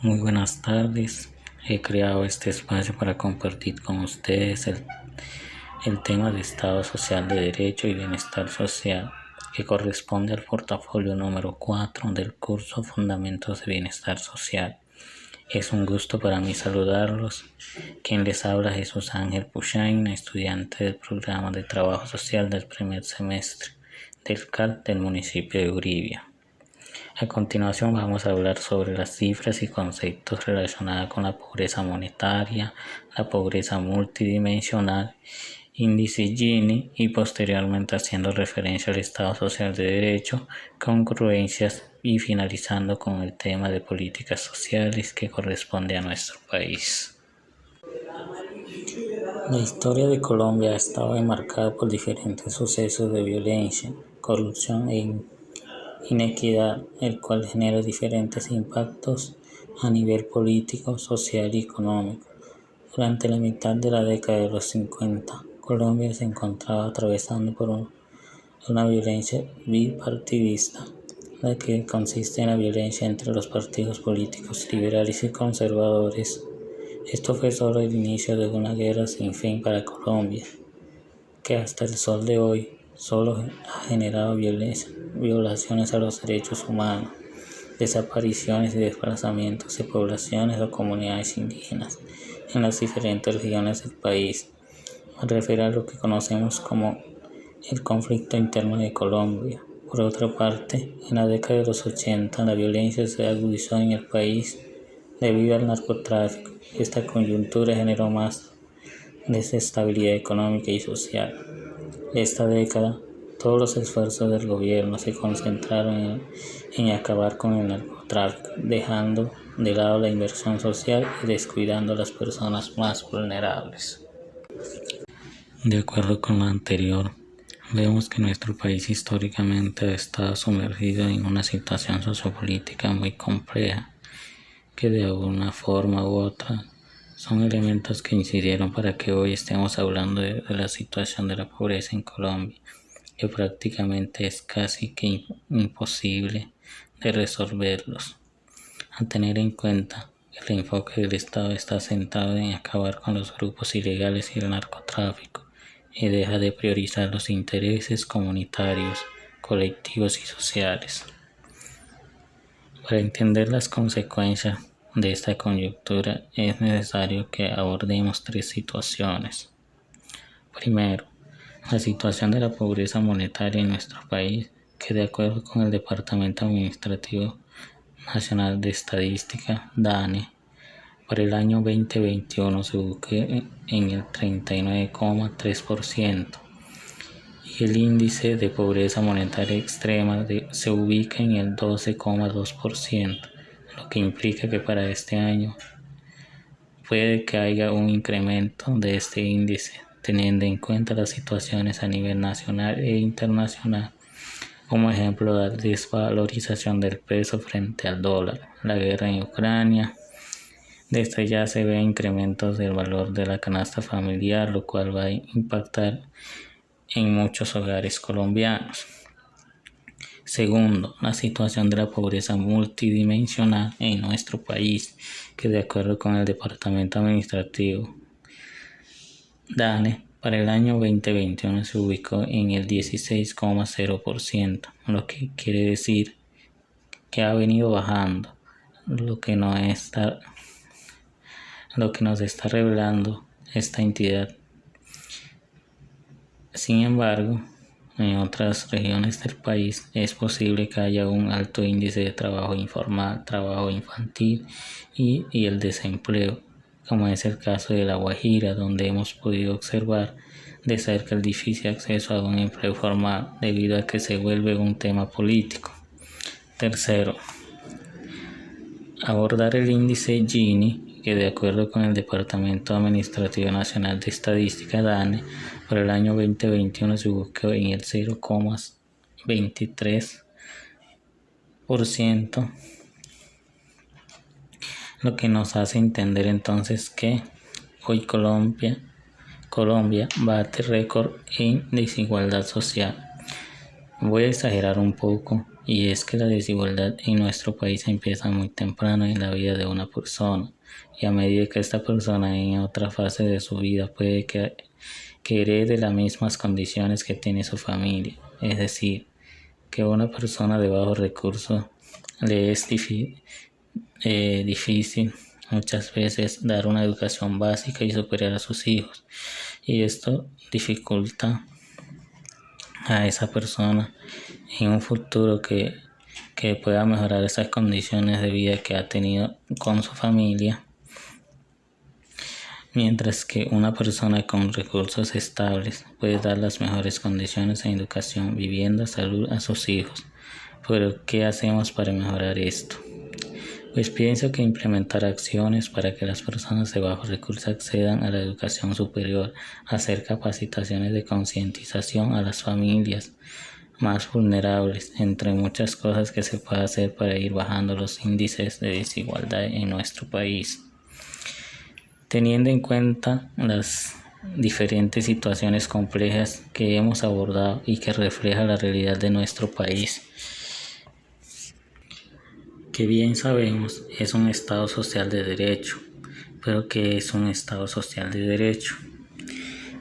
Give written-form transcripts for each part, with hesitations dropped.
Muy buenas tardes. He creado este espacio para compartir con ustedes el tema de Estado Social de Derecho y Bienestar Social, que corresponde al portafolio número 4 del curso Fundamentos de Bienestar Social. Es un gusto para mí saludarlos. Quien les habla, Jesús Ángel Puchain, estudiante del programa de Trabajo Social del primer semestre del CAL del municipio de Uribia. A continuación vamos a hablar sobre las cifras y conceptos relacionados con la pobreza monetaria, la pobreza multidimensional, índice Gini y posteriormente haciendo referencia al Estado Social de Derecho, congruencias y finalizando con el tema de políticas sociales que corresponde a nuestro país. La historia de Colombia ha estado enmarcada por diferentes sucesos de violencia, corrupción e inequidad, el cual genera diferentes impactos a nivel político, social y económico. Durante la mitad de la década de los 50, Colombia se encontraba atravesando por una violencia bipartidista, la que consiste en la violencia entre los partidos políticos liberales y conservadores. Esto fue solo el inicio de una guerra sin fin para Colombia, que hasta el sol de hoy solo ha generado violaciones a los derechos humanos, desapariciones y desplazamientos de poblaciones o comunidades indígenas en las diferentes regiones del país. Me refiero a lo que conocemos como el conflicto interno de Colombia. Por otra parte, en la década de los 80 la violencia se agudizó en el país debido al narcotráfico. Esta coyuntura generó más desestabilidad económica y social. Esta década, todos los esfuerzos del gobierno se concentraron en acabar con el narcotráfico, dejando de lado la inversión social y descuidando a las personas más vulnerables. De acuerdo con lo anterior, vemos que nuestro país históricamente ha estado sumergido en una situación sociopolítica muy compleja, que de alguna forma u otra son elementos que incidieron para que hoy estemos hablando de la situación de la pobreza en Colombia, que prácticamente es casi que imposible de resolverlos. Al tener en cuenta que el enfoque del Estado está centrado en acabar con los grupos ilegales y el narcotráfico y deja de priorizar los intereses comunitarios, colectivos y sociales. Para entender las consecuencias de esta coyuntura es necesario que abordemos tres situaciones. Primero, la situación de la pobreza monetaria en nuestro país, que de acuerdo con el Departamento Administrativo Nacional de Estadística, DANE, para el año 2021 se ubicó en el 39,3% y el índice de pobreza monetaria extrema se ubica en el 12,2%, lo que implica que para este año puede que haya un incremento de este índice, teniendo en cuenta las situaciones a nivel nacional e internacional, como ejemplo la desvalorización del peso frente al dólar, la guerra en Ucrania. Desde ya se ve incrementos del valor de la canasta familiar, lo cual va a impactar en muchos hogares colombianos. Segundo, la situación de la pobreza multidimensional en nuestro país, que de acuerdo con el Departamento Administrativo DANE, para el año 2021 se ubicó en el 16,0%, lo que quiere decir que ha venido bajando, lo que nos está revelando esta entidad. Sin embargo, en otras regiones del país es posible que haya un alto índice de trabajo informal, trabajo infantil y el desempleo, como es el caso de La Guajira, donde hemos podido observar de cerca el difícil acceso a un empleo formal debido a que se vuelve un tema político. Tercero, abordar el índice Gini, que de acuerdo con el Departamento Administrativo Nacional de Estadística DANE, para el año 2021 se ubicó en el 0,23%, lo que nos hace entender entonces que hoy Colombia bate récord en desigualdad social. Voy a exagerar un poco y es que la desigualdad en nuestro país empieza muy temprano en la vida de una persona, y a medida que esta persona en otra fase de su vida puede que herede las mismas condiciones que tiene su familia, es decir, que una persona de bajos recursos le es difícil muchas veces dar una educación básica y superior a sus hijos, y esto dificulta a esa persona en un futuro que pueda mejorar esas condiciones de vida que ha tenido con su familia, mientras que una persona con recursos estables puede dar las mejores condiciones en educación, vivienda, salud a sus hijos. Pero, ¿qué hacemos para mejorar esto? Pues pienso que implementar acciones para que las personas de bajos recursos accedan a la educación superior, hacer capacitaciones de concientización a las familias más vulnerables, entre muchas cosas que se puede hacer para ir bajando los índices de desigualdad en nuestro país. Teniendo en cuenta las diferentes situaciones complejas que hemos abordado y que refleja la realidad de nuestro país, que bien sabemos es un Estado social de derecho, pero ¿qué es un Estado social de derecho?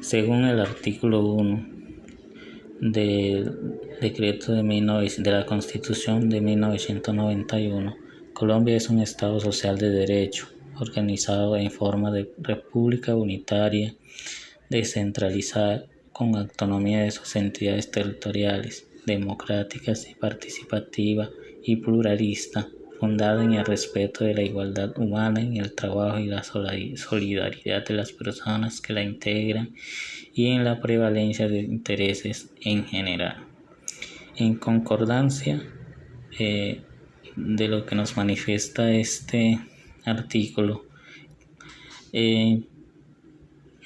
Según el artículo 1 del decreto de la Constitución de 1991, Colombia es un Estado social de derecho, organizado en forma de república unitaria, descentralizada, con autonomía de sus entidades territoriales, democráticas y participativa y pluralista, fundada en el respeto de la igualdad humana, en el trabajo y la solidaridad de las personas que la integran y en la prevalencia de intereses en general. En concordancia de lo que nos manifiesta este artículo,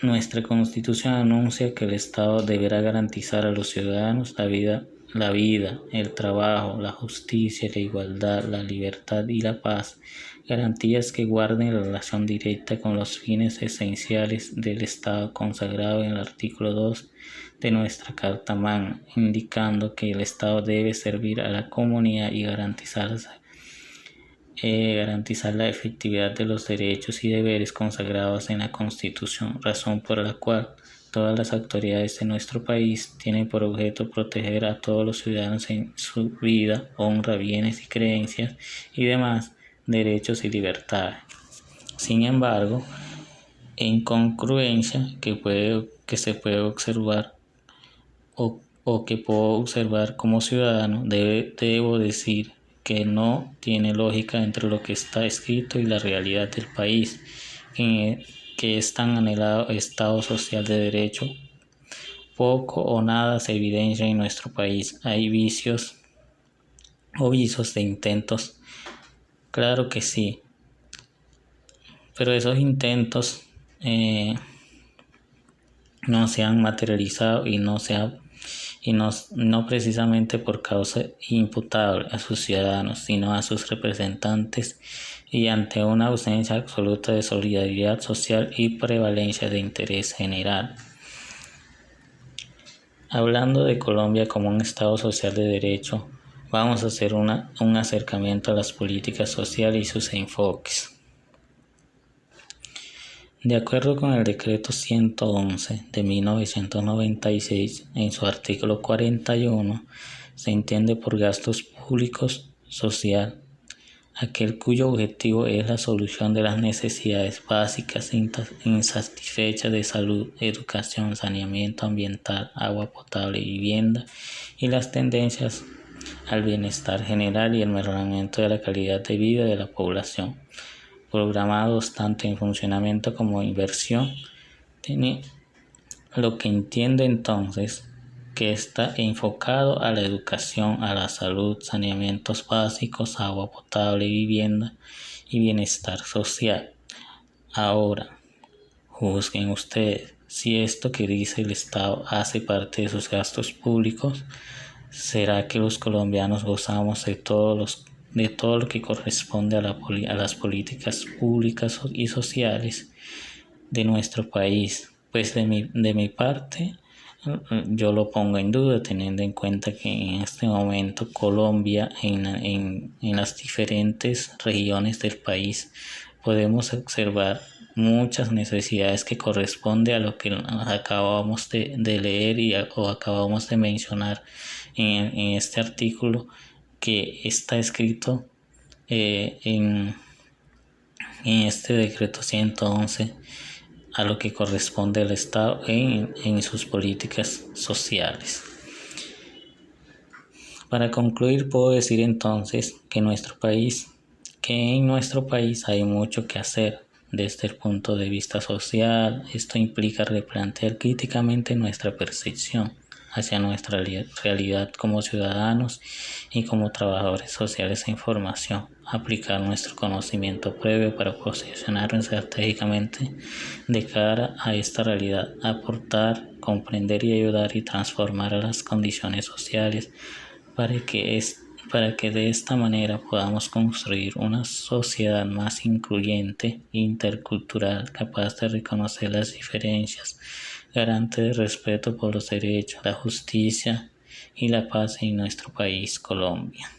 nuestra Constitución anuncia que el Estado deberá garantizar a los ciudadanos la vida, el trabajo, la justicia, la igualdad, la libertad y la paz, garantías que guarden la relación directa con los fines esenciales del Estado consagrado en el artículo 2 de nuestra Carta Magna, indicando que el Estado debe servir a la comunidad y garantizar la efectividad de los derechos y deberes consagrados en la Constitución, razón por la cual todas las autoridades de nuestro país tienen por objeto proteger a todos los ciudadanos en su vida, honra, bienes y creencias y demás derechos y libertades. Sin embargo, en congruencia que se puede observar o que puedo observar como ciudadano, debo decir que no tiene lógica entre lo que está escrito y la realidad del país, que es tan anhelado Estado social de derecho. Poco o nada se evidencia en nuestro país. Hay vicios o visos de intentos, claro que sí, pero esos intentos no se han materializado y no precisamente por causa imputable a sus ciudadanos, sino a sus representantes, y ante una ausencia absoluta de solidaridad social y prevalencia de interés general. Hablando de Colombia como un Estado social de derecho, vamos a hacer un acercamiento a las políticas sociales y sus enfoques. De acuerdo con el Decreto 111 de 1996, en su artículo 41, se entiende por gastos públicos social aquel cuyo objetivo es la solución de las necesidades básicas insatisfechas de salud, educación, saneamiento ambiental, agua potable y vivienda, y las tendencias al bienestar general y el mejoramiento de la calidad de vida de la población, programados tanto en funcionamiento como inversión. Lo que entiende entonces que está enfocado a la educación, a la salud, saneamientos básicos, agua potable, vivienda y bienestar social. Ahora, juzguen ustedes si esto que dice el Estado hace parte de sus gastos públicos. ¿Será que los colombianos gozamos de todo lo que corresponde a las políticas públicas y sociales de nuestro país? Pues de mi parte, yo lo pongo en duda, teniendo en cuenta que en este momento Colombia, en las diferentes regiones del país, podemos observar muchas necesidades que corresponde a lo que acabamos de leer o acabamos de mencionar en este artículo que está escrito en este decreto 111 a lo que corresponde al Estado en sus políticas sociales. Para concluir, puedo decir entonces que en nuestro país hay mucho que hacer desde el punto de vista social. Esto implica replantear críticamente nuestra percepción hacia nuestra realidad como ciudadanos y como trabajadores sociales en formación, aplicar nuestro conocimiento previo para posicionarnos estratégicamente de cara a esta realidad, aportar, comprender y ayudar y transformar a las condiciones sociales para que de esta manera podamos construir una sociedad más incluyente e intercultural, capaz de reconocer las diferencias, garante de respeto por los derechos, la justicia y la paz en nuestro país, Colombia.